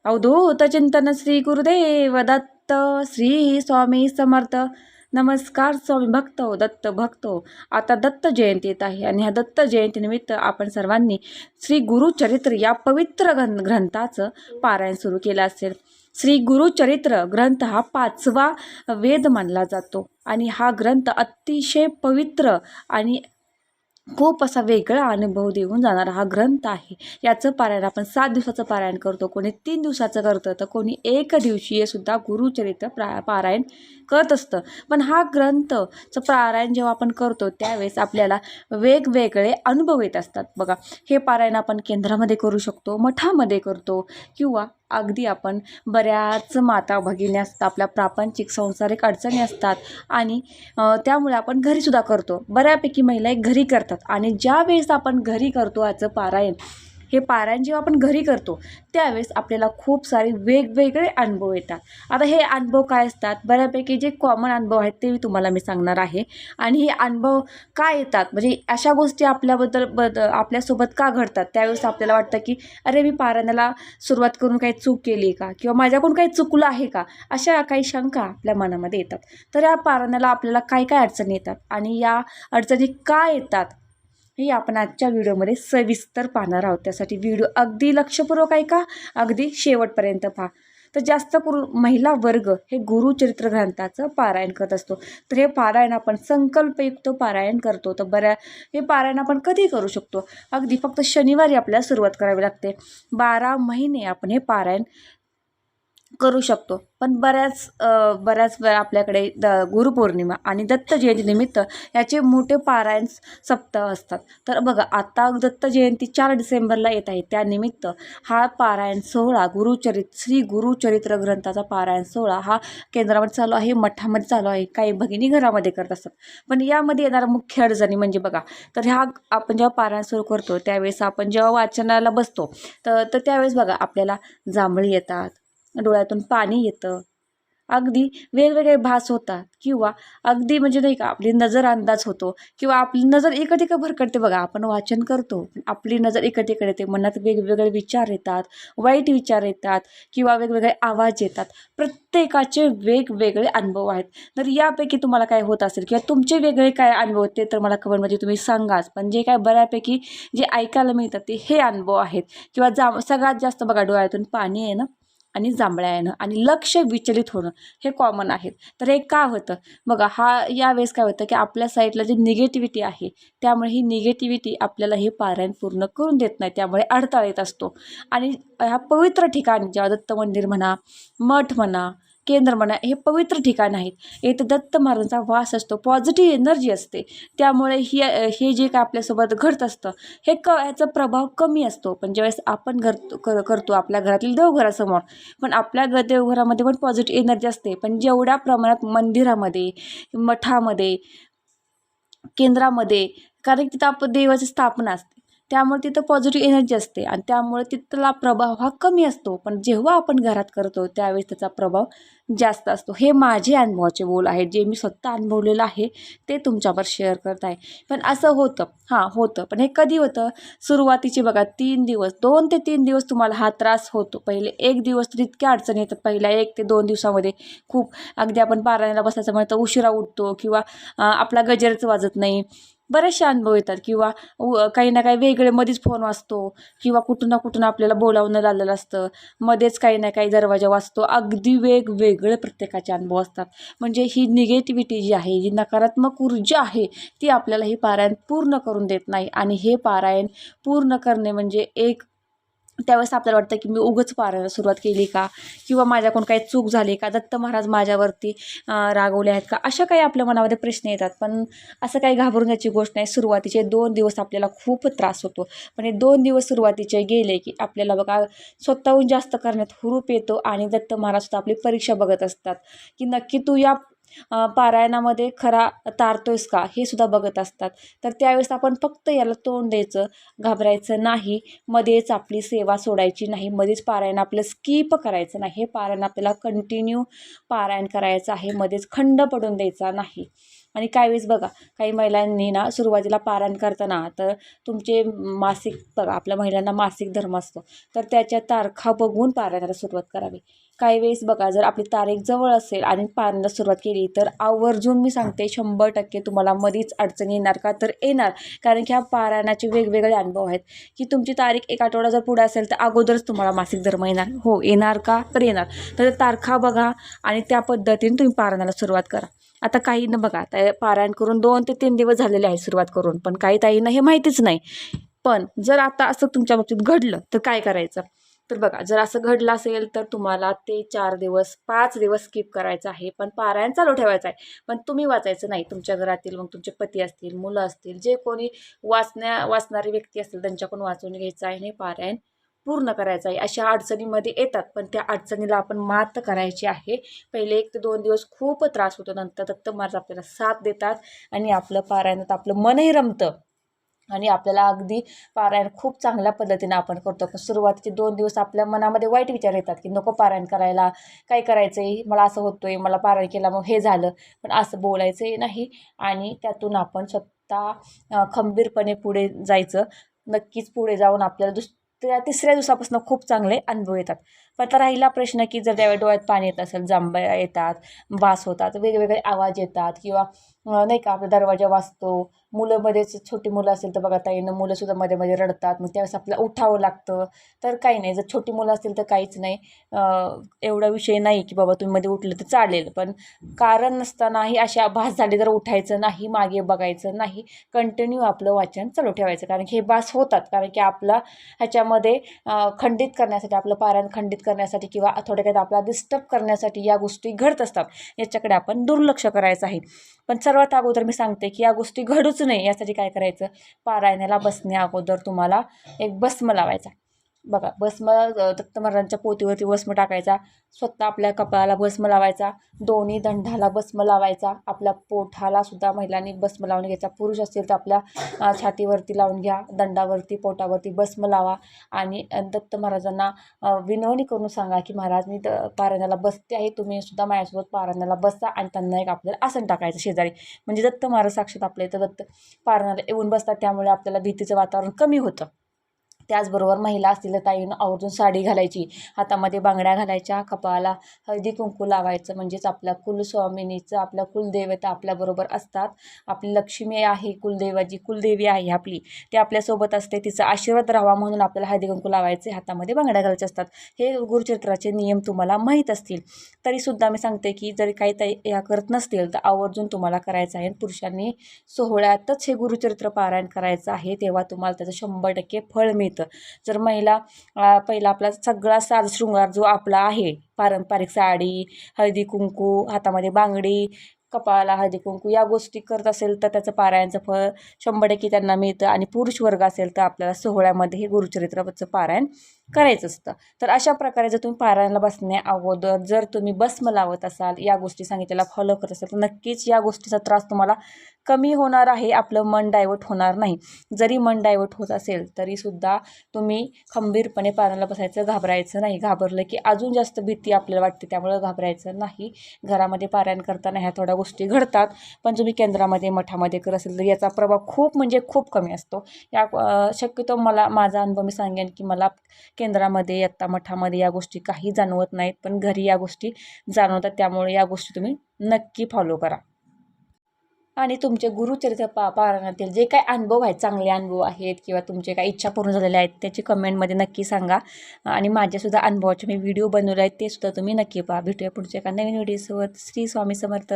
अवधूत चिंतन श्री गुरुदेव दत्त श्री स्वामी समर्थ. नमस्कार स्वामी भक्त दत्त भक्तो. आता दत्त जयंती येत आहे आणि ह्या दत्त जयंतीनिमित्त आपण सर्वांनी श्री गुरुचरित्र या पवित्र ग्रंथाचं पारायण सुरू केलं असेल. श्री गुरुचरित्र ग्रंथ हा 5वा वेद मानला जातो आणि हा ग्रंथ अतिशय पवित्र आणि खूप असा वेगळा अनुभव देऊन जाणारा हा ग्रंथ आहे. याचं पारायण आपण 7 दिवसाचं पारायण करतो, कोणी 3 दिवसाचं करतं, तर कोणी 1 दिवशीय सुद्धा गुरुचरित्र पारायण करत असतं. पण हा ग्रंथचं पारायण जेव्हा आपण करतो त्यावेळेस आपल्याला वेगवेगळे अनुभव येत असतात. बघा, हे पारायण आपण केंद्रामध्ये करू शकतो, मठामध्ये करतो, किंवा अगदी आपण बऱ्याच माता भगिनी असतात, आपल्या प्रापंचिक सांसारिक अडचणी असतात आणि त्यामुळे आपण घरीसुद्धा करतो. बऱ्यापैकी महिला घरी करतात आणि ज्या वेळेस आपण घरी करतो याचं पारायण, हे पारायण जेव्हा आपण घरी करतो त्यावेळेस आपल्याला खूप सारे वेगवेगळे अनुभव येतात. आता हे अनुभव काय असतात, बऱ्यापैकी जे कॉमन अनुभव आहेत ते तुम्हाला मी सांगणार आहे. आणि हे अनुभव काय येतात, म्हणजे अशा गोष्टी आपल्यासोबत का घडतात, त्यावेळेस आपल्याला वाटतं की अरे मी पारायणाला सुरुवात करून काही चूक केली का, किंवा माझ्याकडून काही चुकलं आहे का, अशा काही शंका आपल्या मनामध्ये येतात. तर या पारायणाला आपल्याला काय काय अडचणी येतात आणि या अडचणी का येतात हे आपण आजच्या व्हिडिओमध्ये सविस्तर पाहणार आहोत. त्यासाठी व्हिडिओ अगदी लक्षपूर्वक ऐका, अगदी शेवटपर्यंत पहा. तर जास्त करून महिला वर्ग हे गुरुचरित्र ग्रंथाचं पारायण करत असतो. तर हे पारायण आपण संकल्पयुक्त पारायण करतो. तर हे पारायण आपण कधी करू शकतो, अगदी फक्त शनिवारी आपल्याला सुरुवात करावी लागते. 12 महिने आपण हे पारायण करू शकतो. पण बऱ्याच वेळा आपल्याकडे गुरुपौर्णिमा आणि दत्त जयंतीनिमित्त याचे मोठे पारायण सप्ताह असतात. तर बघा, आता दत्त जयंती 4 डिसेंबरला येत आहे, त्यानिमित्त हा पारायण सोहळा श्री गुरुचरित्र ग्रंथाचा पारायण सोहळा हा केंद्रामध्ये चालू आहे, मठामध्ये चालू आहे, काही भगिनी घरामध्ये करत असतात. पण यामध्ये येणारा मुख्य अडचणी म्हणजे बघा, तर आपण जेव्हा पारायण सुरू करतो त्यावेळेस आपण जेव्हा वाचनाला बसतो तर त्यावेळेस बघा आपल्याला जांभळी येतात, डोळ्यातून पाणी येतं, अगदी वेगवेगळे भास होतात, किंवा अगदी म्हणजे नाही का आपली नजर अंदाज होतो, किंवा आपली नजर इकडे तिकडे भरकटते. बघा, आपण वाचन करतो पण आपली नजर इकडे तिकडे येते, मनात वेगवेगळे विचार येतात, वाईट विचार येतात, किंवा वेगवेगळे आवाज येतात. प्रत्येकाचे वेगवेगळे अनुभव आहेत. तर यापैकी तुम्हाला काय होत असेल किंवा तुमचे वेगळे काय अनुभव ते तर मला कमेंटमध्ये तुम्ही सांगाच. पण जे काय बऱ्यापैकी जे ऐकायला मिळतात ते हे अनुभव आहेत. किंवा सगळ्यात जास्त बघा, डोळ्यातून पाणी येणं आणि जांभळ्या येणं आणि लक्ष विचलित होणं हे कॉमन आहेत. तर हे का होतं बघा, यावेळेस काय होतं की आपल्या साईडला जी निगेटिव्हिटी आहे, त्यामुळे ही निगेटिव्हिटी आपल्याला हे पारायण पूर्ण करून देत नाही, त्यामुळे अडथळा येत असतो. आणि ह्या पवित्र ठिकाणी जेव्हा दत्त मंदिर म्हणा, मठ म्हणा, केंद्र म्हणा, हे पवित्र ठिकाण आहेत, येथे दत्त महाराजांचा वास असतो, पॉझिटिव्ह एनर्जी असते. त्यामुळे हे जे काय आपल्यासोबत घडत असतं ह्याचा प्रभाव कमी असतो. पण ज्यावेळेस आपण करतो आपल्या घरातील देवघरासमोर, पण आपल्या देवघरामध्ये पण पॉझिटिव्ह एनर्जी असते. पण जेवढ्या प्रमाणात मंदिरामध्ये, मठामध्ये, केंद्रामध्ये, कारण तिथं आपण देवाची स्थापना असते, त्यामुळे तिथं पॉझिटिव्ह एनर्जी असते आणि त्यामुळे तिथला प्रभाव हा कमी असतो. पण जेव्हा आपण घरात करतो त्यावेळेस त्याचा प्रभाव जास्त असतो. हे माझे अनुभवाचे बोल आहेत, जे मी स्वतः अनुभवलेलं आहे ते तुमच्यावर शेअर करत आहे. पण असं होतं. पण हे कधी होतं, सुरुवातीचे बघा 3 दिवस, 2 ते 3 दिवस तुम्हाला हा त्रास होतो. पहिले 1 दिवस तर इतक्या अडचणी येतात. पहिल्या 1 ते 2 दिवसामध्ये खूप, अगदी आपण पारायणाला बसायचं म्हणतं उशिरा उठतो, किंवा आपला गजरच वाजत नाही, बरेचसे अनुभव येतात. किंवा काही ना काही वेगळे मध्येच फोन वाजतो, किंवा कुठून ना कुठून आपल्याला बोलावणं आलेलं असतं, मध्येच काही ना काही दरवाजा वाजतो, अगदी वेगवेगळे प्रत्येकाचे अनुभव असतात. म्हणजे ही निगेटिव्हिटी जी आहे, जी नकारात्मक ऊर्जा आहे, ती आपल्याला हे पारायण पूर्ण करून देत नाही. आणि हे पारायण पूर्ण करणे म्हणजे त्यावेळेस आपल्याला वाटतं की मी उगाच पारायणाला सुरुवात केली का, किंवा माझ्याकडून काही चूक झाली का, दत्त महाराज माझ्यावरती रागवले आहेत का, अशा काही आपल्या मनामध्ये प्रश्न येतात. पण असं काही घाबरून जायची गोष्ट नाही. सुरुवातीचे 2 दिवस आपल्याला खूप त्रास होतो, पण हे 2 दिवस सुरुवातीचे गेले की आपल्याला बघा स्वतःहून जास्त करण्यात हुरूप येतो. आणि दत्त महाराज सुद्धा आपली परीक्षा बघत असतात की नक्की तू या पारायणामध्ये खरा तारतोयस का, हे सुद्धा बघत असतात. तर त्यावेळेस आपण फक्त याला तोंड द्यायचं, घाबरायचं नाही, मध्येच आपली सेवा सोडायची नाही, मध्येच पारायण आपलं स्किप करायचं नाही. हे पारायण आपल्याला कंटिन्यू पारायण करायचं आहे, मध्येच खंड पडून द्यायचा नाही. आणि काही वेळेस बघा, काही महिलांनी ना सुरुवातीला पारायण करताना तर तुमचे मासिक बघा, आपल्या महिलांना मासिक धर्म असतो, तर त्याच्या तारखा बघून पारायणाला सुरुवात करावी. काही वेळेस बघा, जर आपली तारीख जवळ असेल आणि पारायणाला सुरुवात केली तर आवर्जून मी सांगते 100% तुम्हाला मधीच अडचणी येणार का, तर येणार. कारण की ह्या पारायणाचे वेगवेगळे अनुभव आहेत की तुमची तारीख एक आठवडा जर पुढे असेल तर अगोदरच तुम्हाला मासिक धर्म येणार. हो, येणार का, तर येणार. तर तारखा बघा आणि त्या पद्धतीने तुम्ही पारायणाला सुरुवात करा. आता काहींना बघा, आता पारायण करून 2 ते 3 दिवस झालेले आहे सुरुवात करून, पण काही ताईंना हे माहितीच नाही. पण जर आता असं तुमच्या बाबतीत घडलं तर काय करायचं, तर बघा, जर असं घडलं असेल तर तुम्हाला ते 4 दिवस 5 दिवस स्किप करायचं आहे, पण पारायण चालू ठेवायचं आहे. पण तुम्ही वाचायचं नाही. तुमच्या घरातील मग तुमचे पती असतील, मुलं असतील, जे कोणी वाचणारी व्यक्ती असतील त्यांच्याकडून वाचून घ्यायचं आहे आणि पारायण पूर्ण करायचं आहे. अशा अडचणीमध्ये येतात, पण त्या अडचणीला आपण मात करायची आहे. पहिले 1 ते 2 दिवस खूप त्रास होतो, नंतर दत्त महाराज आपल्याला साथ देतात आणि आपलं पारायणात आपलं मनही रमतं आणि आपल्याला अगदी पारायण खूप चांगल्या पद्धतीने आपण करतो. पण सुरुवातीचे 2 दिवस आपल्या मनामध्ये वाईट विचार येतात की नको पारायण करायला, काय करायचं आहे, मला असं होतं आहे, मला पारायण केलं मग हे झालं. पण असं बोलायचंही नाही आणि त्यातून आपण स्वतः खंबीरपणे पुढे जायचं. नक्कीच पुढे जाऊन आपल्याला तिसऱ्या दिवसापासून खूप चांगले अनुभव येतात. पण आता राहिला प्रश्न की जर त्यावेळी डोळ्यात पाणी येत असेल, जांभया येतात, वास होतात, वेगवेगळे आवाज येतात किंवा नाही का आपला दरवाजा वाजतो, मुलं मध्येच छोटी मुलं असेल तर बघा ताईनं मुलंसुद्धा मध्ये मध्ये रडतात, मग त्यावेळेस आपल्याला उठावं लागतं. तर काही नाही, जर छोटी मुलं असतील तर काहीच नाही, एवढा विषय नाही की बाबा तुम्ही मध्ये उठलं तर चालेल. पण कारण नसतानाही अशा आभास झाले तर उठायचं नाही, मागे बघायचं नाही, कंटिन्यू आपलं वाचन चालू ठेवायचं. कारण की हे भास होतात, कारण की आपला ह्याच्यामध्ये खंडित करण्यासाठी, आपलं पारायण खंडित करण्यासाठी किंवा थोडक्यात आपला डिस्टर्ब करण्यासाठी या गोष्टी घडत असतात. याच्याकडे आपण दुर्लक्ष करायचं आहे. पण सर्वात अगोदर मी सांगते की या गोष्टी घडूच नये यासाठी काय करायचं, पारायणाला बसण्या अगोदर तुम्हाला एक भस्म लावायचा. बघा, भस्म दत्त महाराजांच्या पोथीवरती भस्म टाकायचा, स्वतः आपल्या कपाळाला भस्म लावायचा, दोन्ही दंडाला भस्म लावायचा, आपल्या पोटाला सुद्धा महिलांनी भस्म लावून घ्यायचा. पुरुष असेल तर आपल्या छातीवरती लावून घ्या, दंडावरती, पोटावरती भस्म लावा आणि दत्त महाराजांना विनवणी करून सांगा की महाराज मी पारायणाला बसते आहे, तुम्ही सुद्धा माझ्यासोबत पारायणाला बसा. आणि त्यांना एक आपल्याला आसन टाकायचं शेजारी, म्हणजे दत्त महाराज साक्षात आपल्या इथं दत्त पारायणाला येऊन बसतात. त्यामुळे आपल्याला भीतीचं वातावरण कमी होतं. त्याचबरोबर महिला असतील तर ताईनं आवर्जून साडी घालायची, हातामध्ये बांगड्या घालायच्या, कपाळाला हळदी कुंकू लावायचं. म्हणजेच आपल्या कुलस्वामिनीचं, आपल्या कुलदेवता आपल्याबरोबर असतात. आपली लक्ष्मी आहे, कुलदेवी आहे आपली, ती आपल्यासोबत असते, तिचा आशीर्वाद राहावा म्हणून आपल्याला हळदी कुंकू लावायचे, हातामध्ये बांगड्या घालायचे असतात. हे गुरुचरित्राचे नियम तुम्हाला माहीत असतील. तरीसुद्धा मी सांगते की जरी काही ताई या करत नसतील तर आवर्जून तुम्हाला करायचं आहे. पुरुषांनी सोहळ्यातच हे गुरुचरित्र पारायण करायचं आहे, तेव्हा तुम्हाला त्याचं 100% फळ मिळतं. जर महिला पहिला आपला सगळा साज शृंगार जो आपला आहे, पारंपरिक साडी, हळदी कुंकू, हातामध्ये बांगडी, कपाळाला हळदी कुंकू, या गोष्टी करत असेल तर त्याचं पारायणचं फळ 100% त्यांना मिळतं. आणि पुरुष वर्ग असेल तर आपल्याला सोहळ्यामध्ये हे गुरुचरित्राचं पारायण करायचं असतं. तर अशा प्रकारे जर तुम्ही पारायणाला बसण्या अगोदर जर तुम्ही भस्म लावत असाल, या गोष्टी सांगितलेल्या फॉलो करत असाल, तर नक्कीच या गोष्टीचा त्रास तुम्हाला कमी होणार आहे. आपलं मन डायवर्ट होणार नाही. जरी मन डायवर्ट होत असेल तरीसुद्धा तुम्ही खंबीरपणे पारायणाला बसायचं, घाबरायचं नाही. घाबरलं की अजून जास्त भीती आपल्याला वाटते, त्यामुळे घाबरायचं नाही. घरामध्ये पारायण करताना ह्या थोड्या गोष्टी घडतात, पण तुम्ही केंद्रामध्ये मठामध्ये करत असेल तर याचा प्रभाव खूप म्हणजे खूप कमी असतो. शक्यतो माझा अनुभव मी सांगेन की मला केंद्रामध्ये, इयत्ता मठामध्ये या गोष्टी काही जाणवत नाहीत, पण घरी या गोष्टी जाणवतात. त्यामुळे या गोष्टी तुम्ही नक्की फॉलो करा. आणि तुमचे गुरुचरित्र पारायणातील जे काही अनुभव आहेत, चांगले अनुभव आहेत किंवा तुमचे काही इच्छा पूर्ण झालेल्या आहेत, त्याची कमेंटमध्ये नक्की सांगा. आणि माझ्यासुद्धा अनुभवाचे मी व्हिडिओ बनवले आहेत, ते सुद्धा तुम्ही नक्की पहा. भेटूया पुढच्या एका नवीन व्हिडिओसोबत. श्री स्वामी समर्थ.